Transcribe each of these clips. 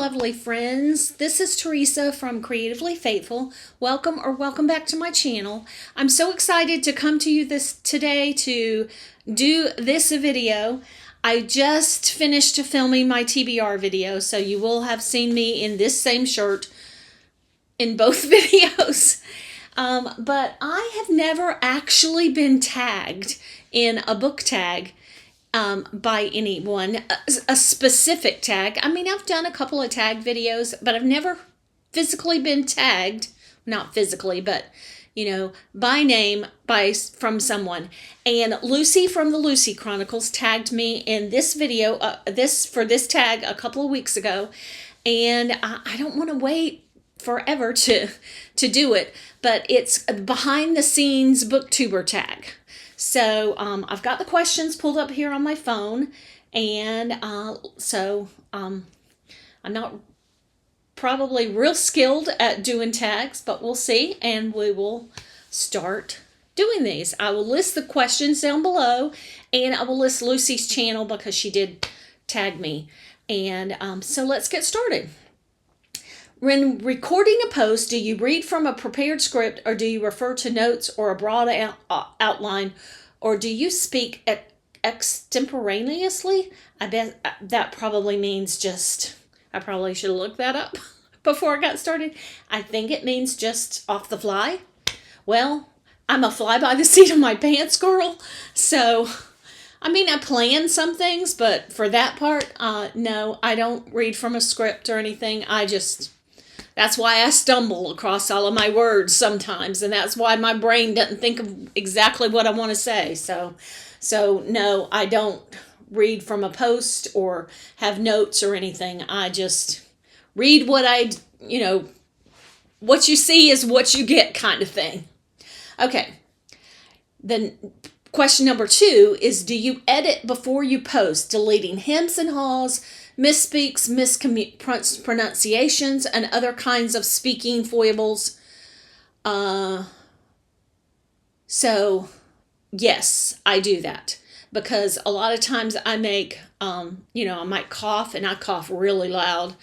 lovely friends. This is Teresa from Creatively Faithful. Welcome back to my channel. I'm so excited to come to you today to do this video. I just finished filming my TBR video, so you will have seen me in this same shirt in both videos. But I have never actually been tagged in a book tag by anyone, a specific tag. I mean, I've done a couple of tag videos, but I've never physically been tagged, not physically, but, you know, by name from someone. And Lucy from the Lucy Chronicles tagged me in this video, for this tag a couple of weeks ago. And I don't want to wait forever to do it, but it's a behind the scenes booktuber tag. So I've got the questions pulled up here on my phone, and I'm not probably real skilled at doing tags, but we'll see, and we will start doing these. I will list the questions down below, and I will list Lucy's channel because she did tag me. And so let's get started. When recording a post, do you read from a prepared script, or do you refer to notes or a broad outline, or do you speak extemporaneously? I bet that probably means just, I probably should have looked that up before I got started. I think it means just off the fly. Well, I'm a fly by the seat of my pants girl, so I mean, I plan some things, but for that part, no, I don't read from a script or anything. That's why I stumble across all of my words sometimes, and that's why my brain doesn't think of exactly what I want to say. So no, I don't read from a post or have notes or anything. I just read what what you see is what you get kind of thing. Okay, then question number 2 is, do you edit before you post, deleting hems and haws, misspeaks, mispronunciations, and other kinds of speaking foibles? So yes, I do that, because a lot of times I make, I might cough, and I cough really loud,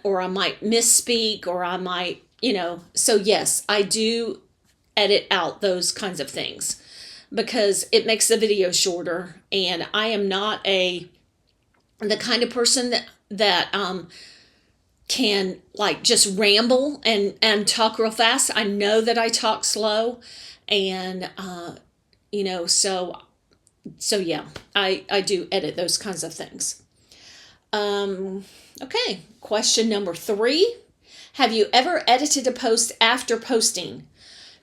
or I might misspeak, or I might, so yes, I do edit out those kinds of things because it makes the video shorter, and I am not the kind of person that can like just ramble and talk real fast. I know that I talk slow, and so yeah, I do edit those kinds of things. Okay, question number 3. Have you ever edited a post after posting?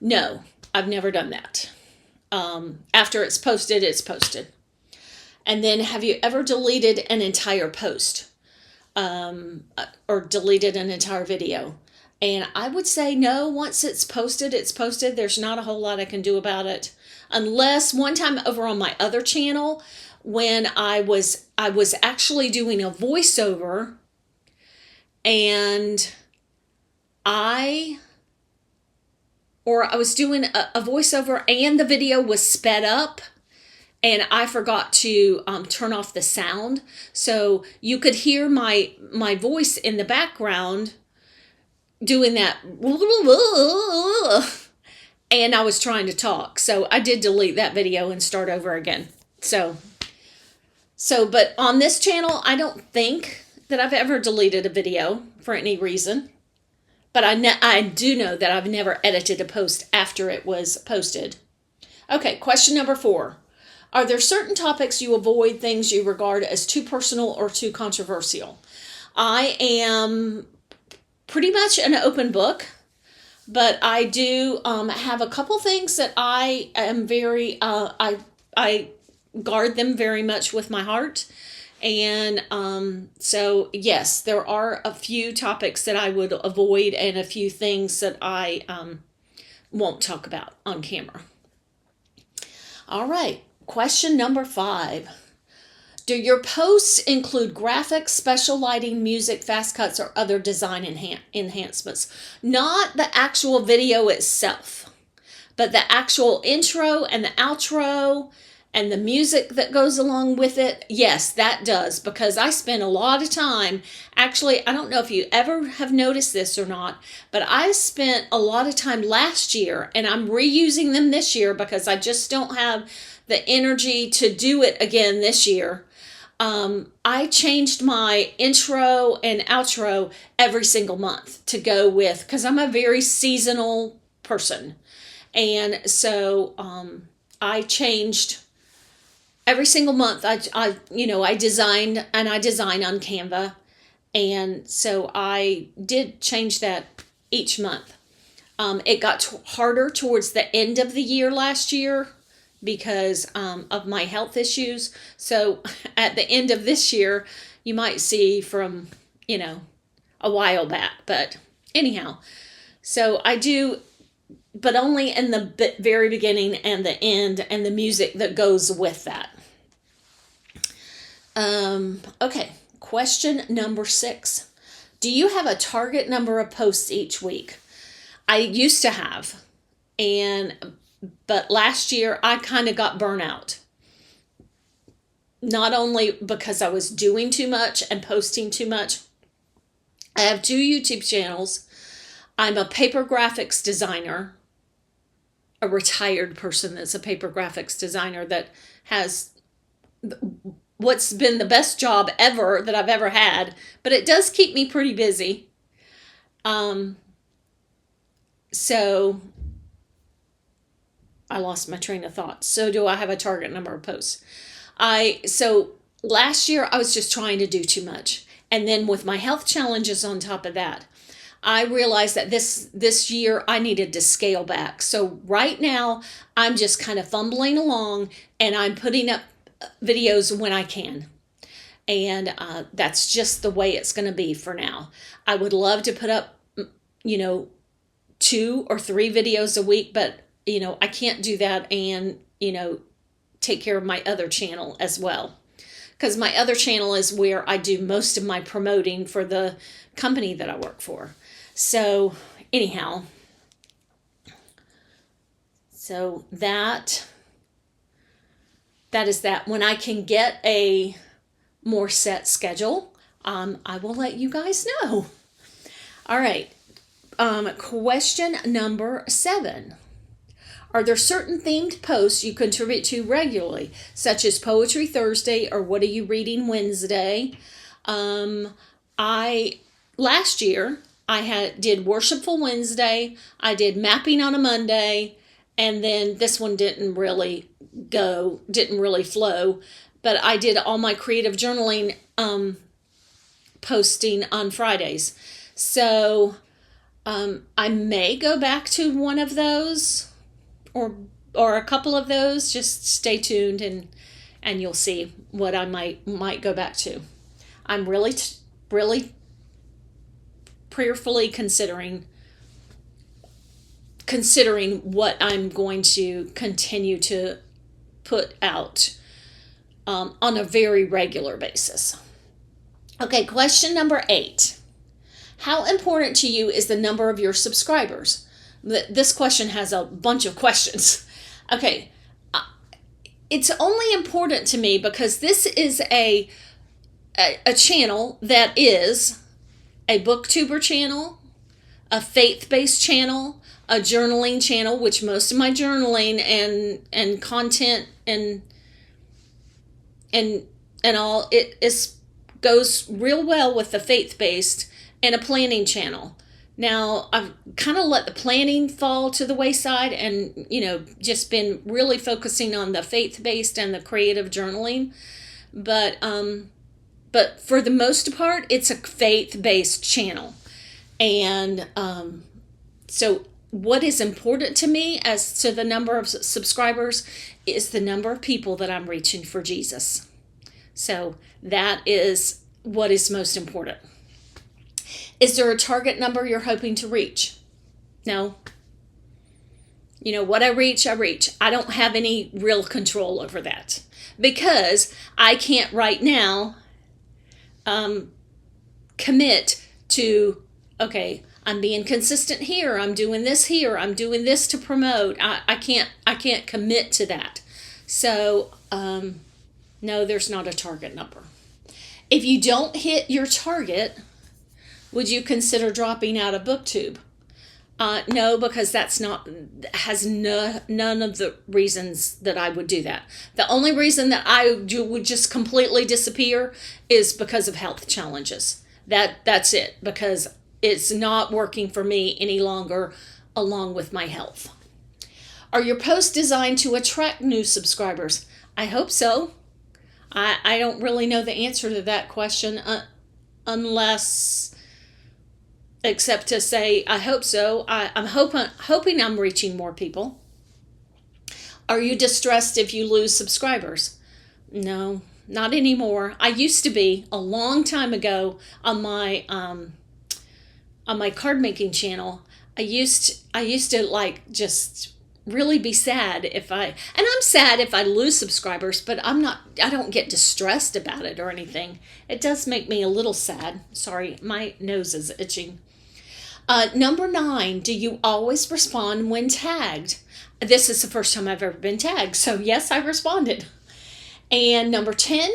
No, I've never done that. After it's posted, it's posted. And then, have you ever deleted an entire post or deleted an entire video? And I would say no. Once it's posted, it's posted. There's not a whole lot I can do about it. Unless one time over on my other channel, when I was actually doing a voiceover, and I was doing a voiceover and the video was sped up, and I forgot to turn off the sound. So you could hear my voice in the background doing that. And I was trying to talk. So I did delete that video and start over again. So but on this channel, I don't think that I've ever deleted a video for any reason. But I do know that I've never edited a post after it was posted. Okay, question number 4. Are there certain topics you avoid, things you regard as too personal or too controversial? I am pretty much an open book, but I do have a couple things that I am very, I guard them very much with my heart. And so, yes, there are a few topics that I would avoid, and a few things that I won't talk about on camera. All right. Question number 5. Do your posts include graphics, special lighting, music, fast cuts, or other design enhancements? Not the actual video itself, but the actual intro and the outro and the music that goes along with it, yes, that does, because I spend a lot of time. Actually, I don't know if you ever have noticed this or not, but I spent a lot of time last year, and I'm reusing them this year because I just don't have the energy to do it again this year. I changed my intro and outro every single month to go with, because I'm a very seasonal person. And so I changed every single month. I designed, and I design on Canva. And so I did change that each month. It got harder towards the end of the year last year because of my health issues. So at the end of this year, you might see from, a while back. But anyhow, so I do, but only in the very beginning and the end, and the music that goes with that. Okay, question number 6. Do you have a target number of posts each week? I used to have, but last year I kind of got burnt out. Not only because I was doing too much and posting too much. I have 2 YouTube channels. I'm a paper graphics designer, a retired person that's a paper graphics designer that has what's been the best job ever that I've ever had, but it does keep me pretty busy. So I lost my train of thought. So do I have a target number of posts? So last year I was just trying to do too much. And then with my health challenges on top of that, I realized that this year I needed to scale back. So right now I'm just kind of fumbling along, and I'm putting up videos when I can. And that's just the way it's going to be for now. I would love to put up, 2 or 3 videos a week, but, I can't do that and, take care of my other channel as well. Because my other channel is where I do most of my promoting for the company that I work for. So anyhow, so that is that. When I can get a more set schedule, I will let you guys know. All right. Question number 7. Are there certain themed posts you contribute to regularly, such as Poetry Thursday or What Are You Reading Wednesday? Last year I did Worshipful Wednesday, I did Mapping on a Monday, and then this one didn't really flow, but I did all my creative journaling posting on Fridays. So I may go back to one of those or a couple of those. Just stay tuned and you'll see what I might go back to. I'm really prayerfully considering what I'm going to continue to put out on a very regular basis. Okay, question number 8. How important to you is the number of your subscribers? This question has a bunch of questions. Okay, it's only important to me because this is a channel that is a booktuber channel, a faith-based channel, a journaling channel, which most of my journaling and content and all goes real well with the faith-based, and a planning channel. Now, I've kind of let the planning fall to the wayside and, just been really focusing on the faith-based and the creative journaling. But for the most part, it's a faith-based channel. And so what is important to me as to the number of subscribers is the number of people that I'm reaching for Jesus. So that is what is most important. Is there a target number you're hoping to reach? No. What I reach, I reach. I don't have any real control over that because I can't right now commit to, okay, I'm being consistent here, I'm doing this here, I'm doing this to promote. I can't commit to that. So no, there's not a target number. If you don't hit your target, would you consider dropping out of BookTube? No, because none of the reasons that I would do that. The only reason that I would just completely disappear is because of health challenges. That's it, because it's not working for me any longer along with my health. Are your posts designed to attract new subscribers? I hope so. I don't really know the answer to that question except to say, I hope so. I'm hoping I'm reaching more people. Are you distressed if you lose subscribers? No, not anymore. I used to be a long time ago on my card making channel. I used to like just really be sad and I'm sad if I lose subscribers, but I don't get distressed about it or anything. It does make me a little sad. Sorry, my nose is itching. Number 9, do you always respond when tagged? This is the first time I've ever been tagged, so yes, I responded. And number 10,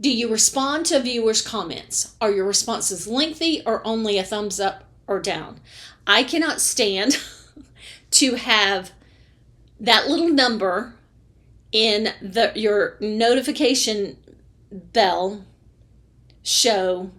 do you respond to viewers' comments? Are your responses lengthy or only a thumbs up or down? I cannot stand to have that little number in your notification bell show,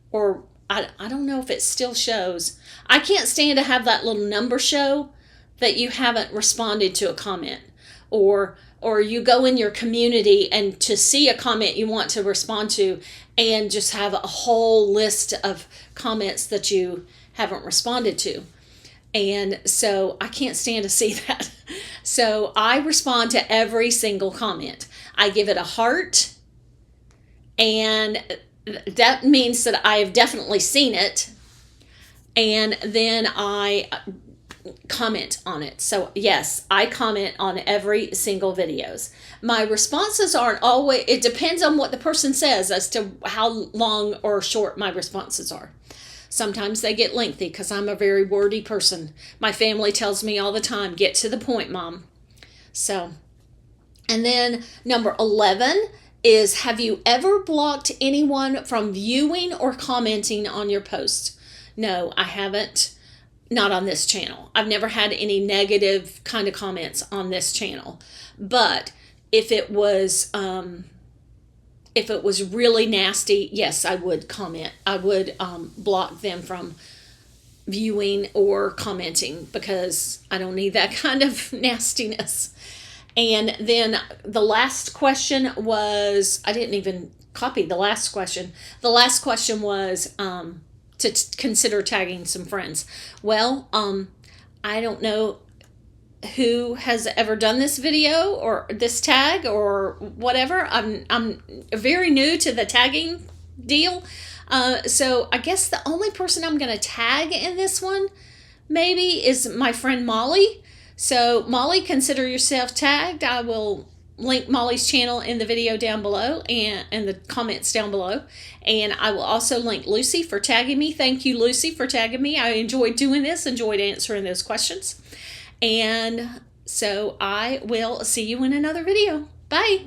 or I don't know if it still shows. I can't stand to have that little number show that you haven't responded to a comment, or you go in your community and to see a comment you want to respond to and just have a whole list of comments that you haven't responded to. And so I can't stand to see that. So I respond to every single comment. I give it a heart, and that means that I have definitely seen it, and then I comment on it. So yes, I comment on every single videos. My responses aren't always, it depends on what the person says as to how long or short my responses are. Sometimes they get lengthy because I'm a very wordy person. My family tells me all the time, get to the point, Mom. So, and then number 11 is, have you ever blocked anyone from viewing or commenting on your posts? No, I haven't. Not on this channel. I've never had any negative kind of comments on this channel. But if it was really nasty, yes, I would comment. I would block them from viewing or commenting because I don't need that kind of nastiness. And then the last question was, I didn't even copy the last question. The last question was to consider tagging some friends. Well, I don't know who has ever done this video or this tag or whatever. I'm very new to the tagging deal. So I guess the only person I'm going to tag in this one maybe is my friend Molly. So Molly, consider yourself tagged. I will link Molly's channel in the video down below and in the comments down below. And I will also link Lucy for tagging me. Thank you, Lucy, for tagging me. I enjoyed doing this, enjoyed answering those questions. And so I will see you in another video. Bye.